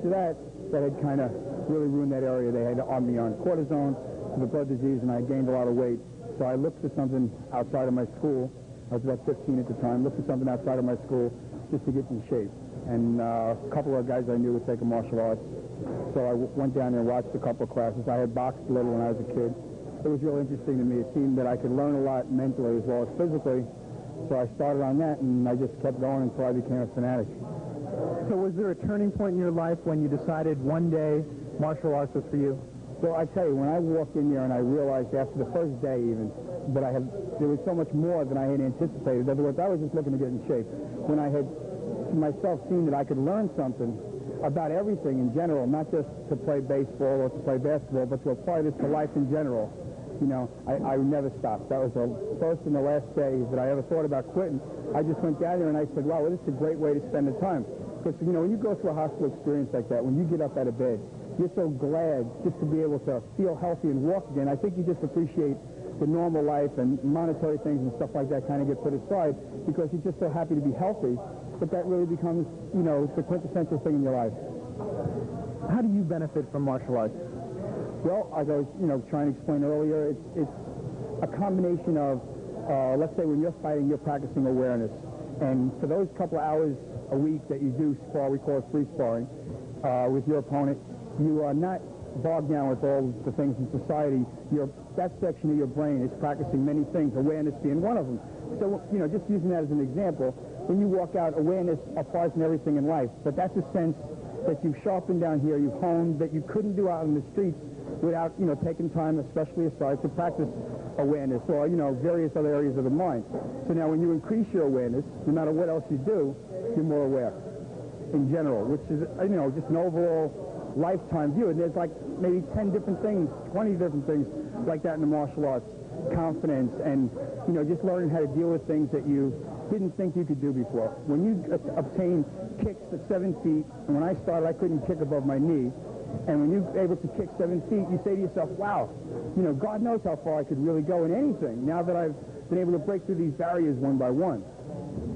to that, that had kind of really ruined that area. They had on me on cortisone for the blood disease, and I gained a lot of weight. So I looked for something outside of my school. I was about 15 at the time. Looked for something outside of my school just to get in shape. And a couple of guys I knew were taking martial arts. So I went down there and watched a couple of classes. I had boxed a little when I was a kid. It was really interesting to me. It seemed that I could learn a lot mentally as well as physically. So I started on that, and I just kept going until I became a fanatic. So was there a turning point in your life when you decided one day martial arts was for you? Well, I tell you, when I walked in there and I realized after the first day even that there was so much more than I had anticipated. In other words, I was just looking to get in shape. When I had myself seen that I could learn something about everything in general, not just to play baseball or to play basketball, but to apply this to life in general, you know, I never stopped. That was the first and the last day that I ever thought about quitting. I just went down there and I said, wow, well, this is a great way to spend the time. Because, you know, when you go through a hospital experience like that, when you get up out of bed, you're so glad just to be able to feel healthy and walk again. I think you just appreciate the normal life, and monetary things and stuff like that kind of get put aside because you're just so happy to be healthy. But that really becomes, you know, the quintessential thing in your life. How do you benefit from martial arts? Well, as I was, you know, trying to explain earlier, it's a combination of, let's say when you're fighting, you're practicing awareness. And for those couple of hours a week that you do spar, we call it free sparring, with your opponent, you are not bogged down with all the things in society. That section of your brain is practicing many things, awareness being one of them. So, you know, just using that as an example, when you walk out, awareness applies in everything in life. But that's a sense that you've sharpened down here, you've honed, that you couldn't do out in the streets without, you know, taking time, especially aside, to practice awareness or, you know, various other areas of the mind. So now when you increase your awareness, no matter what else you do, you're more aware in general, which is, you know, just an overall lifetime view. And there's like maybe 10 different things, 20 different things like that in the martial arts. Confidence and, you know, just learning how to deal with things that you didn't think you could do before. When you obtain kicks at 7 feet, and when I started, I couldn't kick above my knee. And when you're able to kick 7 feet, you say to yourself, wow, you know, God knows how far I could really go in anything now that I've been able to break through these barriers one by one.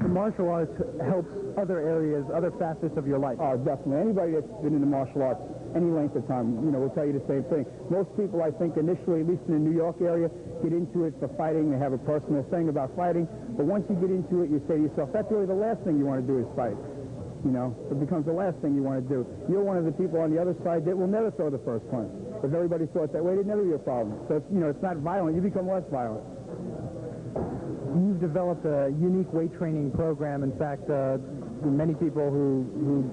The martial arts helps other areas, other facets of your life. Oh, definitely. Anybody that's been in the martial arts any length of time, you know, will tell you the same thing. Most people, I think, initially, at least in the New York area, get into it for fighting. They have a personal thing about fighting. But once you get into it, you say to yourself, that's really the last thing you want to do is fight. You know, it becomes the last thing you want to do. You're one of the people on the other side that will never throw the first punch. If everybody thought that way, it'd never be a problem. So, you know, it's not violent. You become less violent. You've developed a unique weight training program. In fact, many people who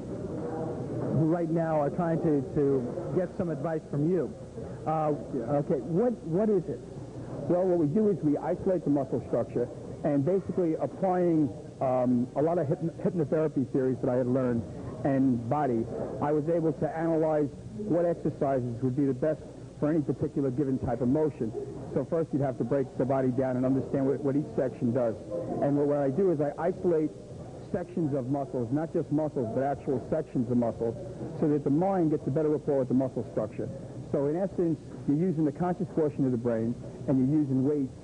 right now are trying to get some advice from you. Okay, what is it? Well, what we do is we isolate the muscle structure, and basically applying a lot of hypnotherapy theories that I had learned and body, I was able to analyze what exercises would be the best for any particular given type of motion. So first you'd have to break the body down and understand what each section does. And what I do is I isolate sections of muscles, not just muscles, but actual sections of muscles, so that the mind gets a better rapport with the muscle structure. So in essence, you're using the conscious portion of the brain, and you're using weights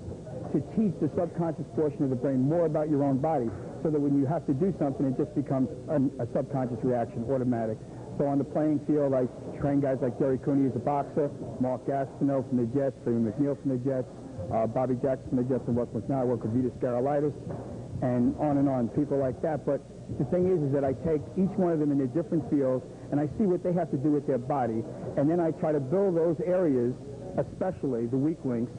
to teach the subconscious portion of the brain more about your own body, so that when you have to do something, it just becomes a subconscious reaction, automatic. So on the playing field, I train guys like Jerry Cooney as a boxer, Mark Gastineau from the Jets, Freeman McNeil from the Jets, Bobby Jackson from the Jets, and work with now. I work with Vitas Garalitis, and on, people like that. But the thing is that I take each one of them in their different fields, and I see what they have to do with their body, and then I try to build those areas, especially the weak links,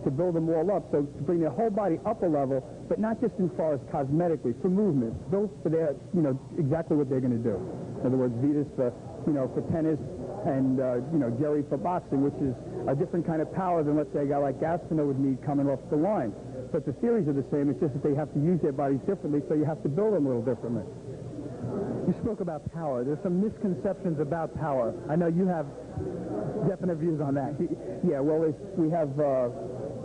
to build them all up, so to bring their whole body up a level, but not just as far as cosmetically, for movement, built for their, you know, exactly what they're going to do. In other words, Vitas for, you know, for tennis, and, you know, Jerry for boxing, which is a different kind of power than, let's say, a guy like Gastineau would need coming off the line. But the theories are the same, it's just that they have to use their bodies differently, so you have to build them a little differently. You spoke about power. There's some misconceptions about power. I know you have definite views on that. Yeah, well, we have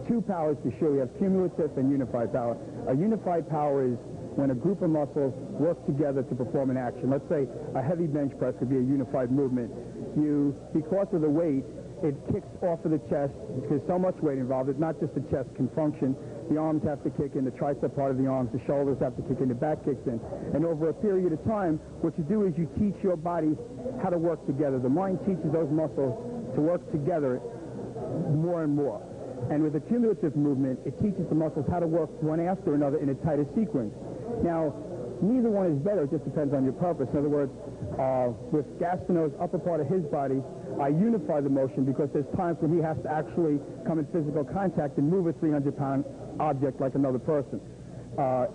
two powers for sure. We have cumulative and unified power. A unified power is when a group of muscles work together to perform an action. Let's say a heavy bench press could be a unified movement. Because of the weight, it kicks off of the chest. There's so much weight involved. It's not just the chest can function. the arms have to kick in, the tricep part of the arms, the shoulders have to kick in, the back kicks in. And over a period of time, what you do is you teach your body how to work together. The mind teaches those muscles to work together more and more. And with a cumulative movement, it teaches the muscles how to work one after another in a tighter sequence. Now, neither one is better. It just depends on your purpose. In other words, with Gastineau's upper part of his body, I unify the motion because there's times when he has to actually come in physical contact and move a 300-pound object like another person.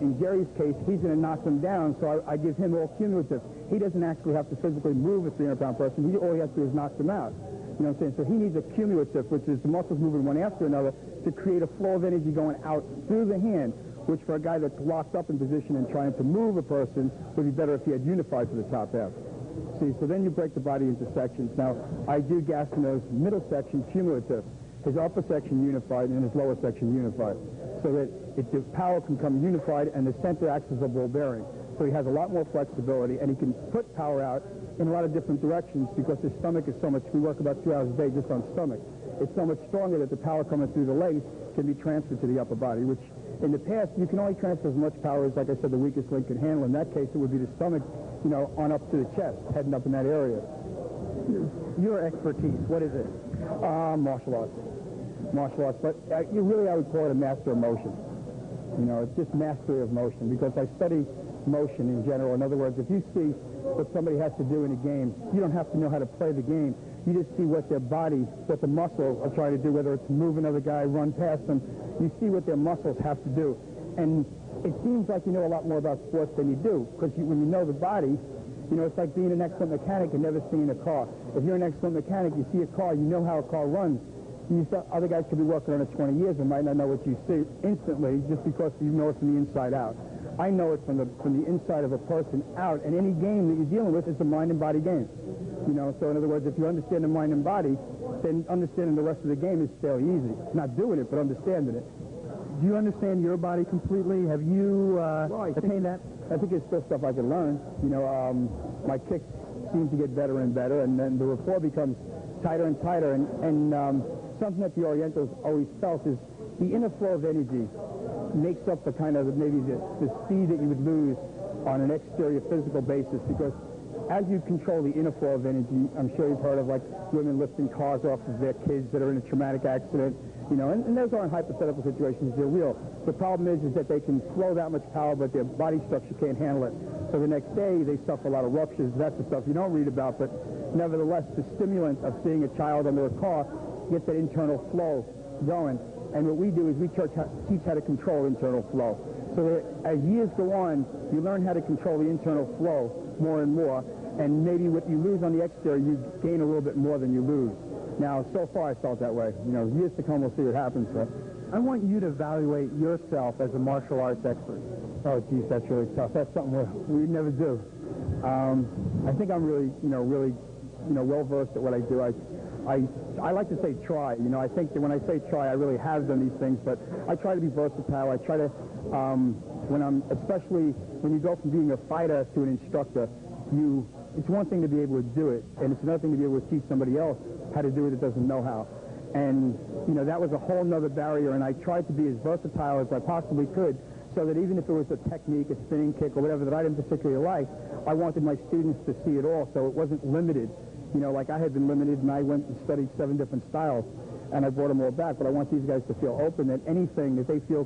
In Gary's case, he's going to knock them down, so I give him all cumulative. He doesn't actually have to physically move a 300-pound person. All he has to do is knock them out. You know what I'm saying? So he needs a cumulative, which is the muscles moving one after another to create a flow of energy going out through the hand, which for a guy that's locked up in position and trying to move a person would be better if he had unified to the top half. See, so then you break the body into sections. Now, I do Gastineau's middle section cumulative, his upper section unified, and his lower section unified, so that the power can come unified and the center acts as a ball bearing. So he has a lot more flexibility, and he can put power out in a lot of different directions because his stomach is so much, we work about 2 hours a day just on stomach. It's so much stronger that the power coming through the legs can be transferred to the upper body, which in the past, you can only transfer as much power as, like I said, the weakest link can handle. In that case, it would be the stomach, you know, on up to the chest, heading up in that area. Your expertise, what is it? Martial arts. Martial arts. But I would call it a master of motion. You know, it's just mastery of motion because I study motion in general. In other words, if you see what somebody has to do in a game, you don't have to know how to play the game. You just see what their body, what the muscles are trying to do, whether it's move another guy, run past them. You see what their muscles have to do. And it seems like you know a lot more about sports than you do, because when you know the body, you know, it's like being an excellent mechanic and never seeing a car. If you're an excellent mechanic, you see a car, you know how a car runs. Other guys could be working on it 20 years and might not know what you see instantly just because you know it from the inside out. I know it from the inside of a person out, and any game that you're dealing with is a mind and body game. You know, so in other words, if you understand the mind and body, then understanding the rest of the game is fairly easy. Not doing it, but understanding it. Do you understand your body completely? Have you attained that? I think there's still stuff I can learn. You know, my kicks seem to get better and better, and then the rapport becomes tighter and tighter. And something that the Orientals always felt is the inner flow of energy makes up for kind of maybe the speed that you would lose on an exterior physical basis, because as you control the inner flow of energy, I'm sure you've heard of like women lifting cars off of their kids that are in a traumatic accident, you know, and those aren't hypothetical situations, they're real. The problem is that they can flow that much power, but their body structure can't handle it. So the next day, they suffer a lot of ruptures. That's the stuff you don't read about, but nevertheless, the stimulant of seeing a child under a car gets that internal flow going. And what we do is we teach how to control internal flow. So that as years go on, you learn how to control the internal flow more and more, and maybe what you lose on the exterior, you gain a little bit more than you lose. Now, so far I felt that way. You know, years to come, we'll see what happens. So. I want you to evaluate yourself as a martial arts expert. Oh, geez, that's really tough. That's something we never do. I think I'm really well-versed at what I do. I like to say try. You know, I think that when I say try, I really have done these things, but I try to be versatile. I try to, especially when you go from being a fighter to an instructor, it's one thing to be able to do it, and it's another thing to be able to teach somebody else how to do it that doesn't know how. And, you know, that was a whole nother barrier, and I tried to be as versatile as I possibly could, so that even if it was a technique, a spinning kick, or whatever that I didn't particularly like, I wanted my students to see it all, so it wasn't limited. You know, like I had been limited, and I went and studied 7 different styles, and I brought them all back. But I want these guys to feel open that anything that they feel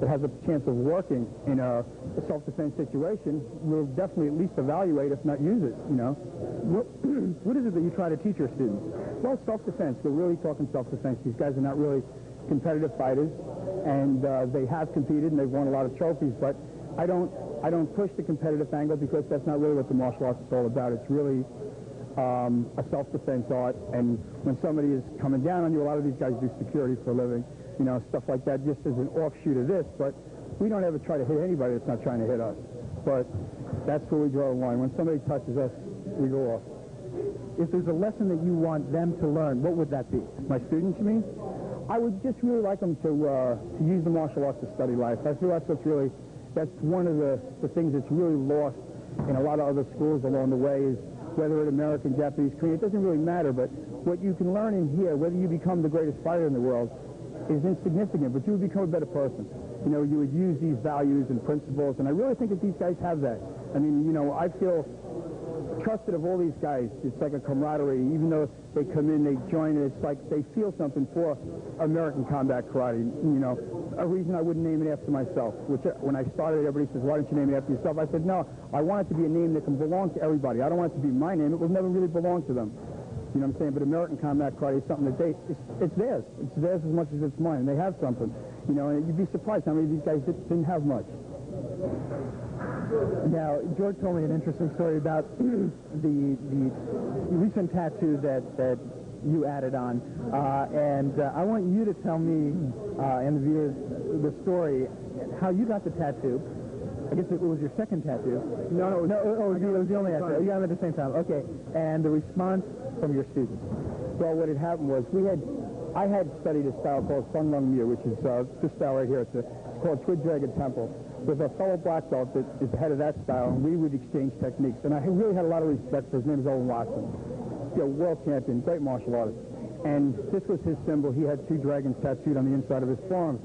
that has a chance of working in a self-defense situation, we'll definitely at least evaluate, if not use it, you know. What is it that you try to teach your students? Well, self-defense. We're really talking self-defense. These guys are not really competitive fighters, and they have competed, and they've won a lot of trophies, but I don't push the competitive angle because that's not really what the martial arts is all about. It's really a self-defense art, and when somebody is coming down on you, a lot of these guys do security for a living, you know, stuff like that, just as an offshoot of this, but we don't ever try to hit anybody that's not trying to hit us. But that's where we draw the line. When somebody touches us, we go off. If there's a lesson that you want them to learn, what would that be? My students, you mean? I would just really like them to use the martial arts to study life. I feel that's one of the things that's really lost in a lot of other schools along the way, is whether it's American, Japanese, Korean, it doesn't really matter, but what you can learn in here, whether you become the greatest fighter in the world, is insignificant, but you would become a better person. You know, you would use these values and principles, and I really think that these guys have that. I mean, you know, I feel trusted of all these guys. It's like a camaraderie. Even though they come in, they join, it's like they feel something for American combat karate. You know, a reason I wouldn't name it after myself, which when I started, everybody says, why don't you name it after yourself? I said, no, I want it to be a name that can belong to everybody. I don't want it to be my name. It will never really belong to them. You know what I'm saying? But American combat karate is something that it's theirs. It's theirs as much as it's mine. They have something. You know, and you'd be surprised how many of these guys didn't have much. Now, George told me an interesting story about the recent tattoo that you added on, and I want you to tell me and the viewers the story, how you got the tattoo. I guess it was your second tattoo. No, it was the only tattoo. You got them at the same time. Okay, and the response from your students. Well, what had happened was I had studied a style called Sun Lung Mu, which is this style right here. It's called Squid Dragon Temple. There's a fellow black belt that is the head of that style, and we would exchange techniques. And I really had a lot of respect for his name is Owen Watson. You know, world champion, great martial artist. And this was his symbol. He had two dragons tattooed on the inside of his forearms.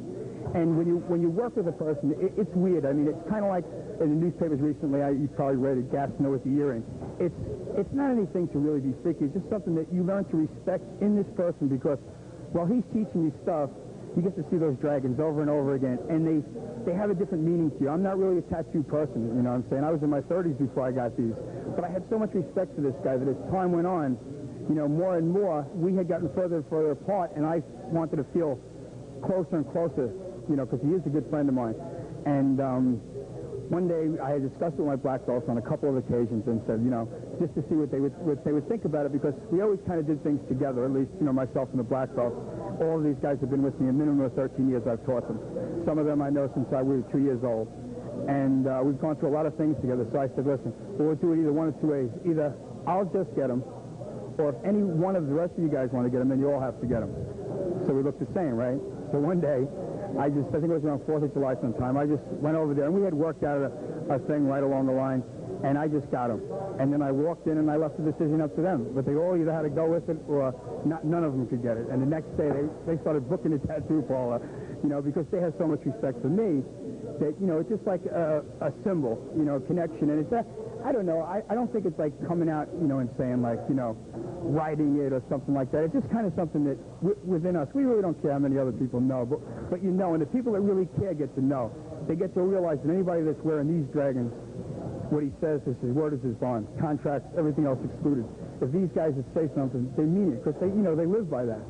And when you work with a person, it's weird. I mean, it's kind of like in the newspapers recently, you probably read it, Gas No with the earring. It's not anything to really be sticky. It's just something that you learn to respect in this person because while he's teaching you stuff, you get to see those dragons over and over again, and they have a different meaning to you. I'm not really a tattoo person, you know what I'm saying? I was in my 30s before I got these, but I had so much respect for this guy that as time went on, you know, more and more, we had gotten further and further apart, and I wanted to feel closer and closer, you know, because he is a good friend of mine. And one day I had discussed it with my black belts on a couple of occasions and said, you know, just to see what they would think about it, because we always kind of did things together, at least, you know, myself and the black belts. All of these guys have been with me a minimum of 13 years I've taught them. Some of them I know since I was 2 years old. And we've gone through a lot of things together. So I said, listen, we'll do it either one of two ways. Either I'll just get them, or if any one of the rest of you guys want to get them, then you all have to get them. So we look the same, right? So one day, I think it was around 4th of July sometime, I just went over there, and we had worked out a thing right along the line, and I just got them. And then I walked in, and I left the decision up to them. But they all either had to go with it, or none of them could get it. And the next day, they started booking a tattoo parlor, you know, because they have so much respect for me that, you know, it's just like a symbol, you know, connection. And it's that, I don't know, I don't think it's like coming out, you know, and saying like, you know, writing it or something like that. It's just kind of something that within us, we really don't care how many other people know, but you know, and the people that really care get to know. They get to realize that anybody that's wearing these dragons, what he says is his word is his bond. Contracts, everything else excluded. If these guys that say something, they mean it, because they, you know, they live by that.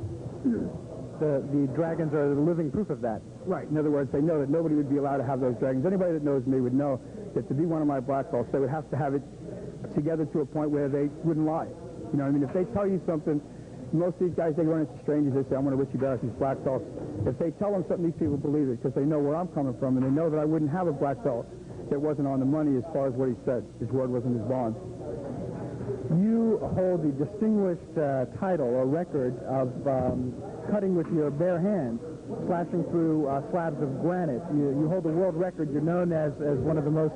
The dragons are the living proof of that. Right. In other words, they know that nobody would be allowed to have those dragons. Anybody that knows me would know that to be one of my black belts, they would have to have it together to a point where they wouldn't lie. You know what I mean? If they tell you something, most of these guys, they run into strangers, they say, I'm one of Richie Barathy's black belts. If they tell them something, these people believe it, because they know where I'm coming from, and they know that I wouldn't have a black belt that wasn't on the money as far as what he said. His word wasn't his bond. You hold the distinguished title or record of cutting with your bare hands, slashing through slabs of granite. You hold the world record. You're known as one of the most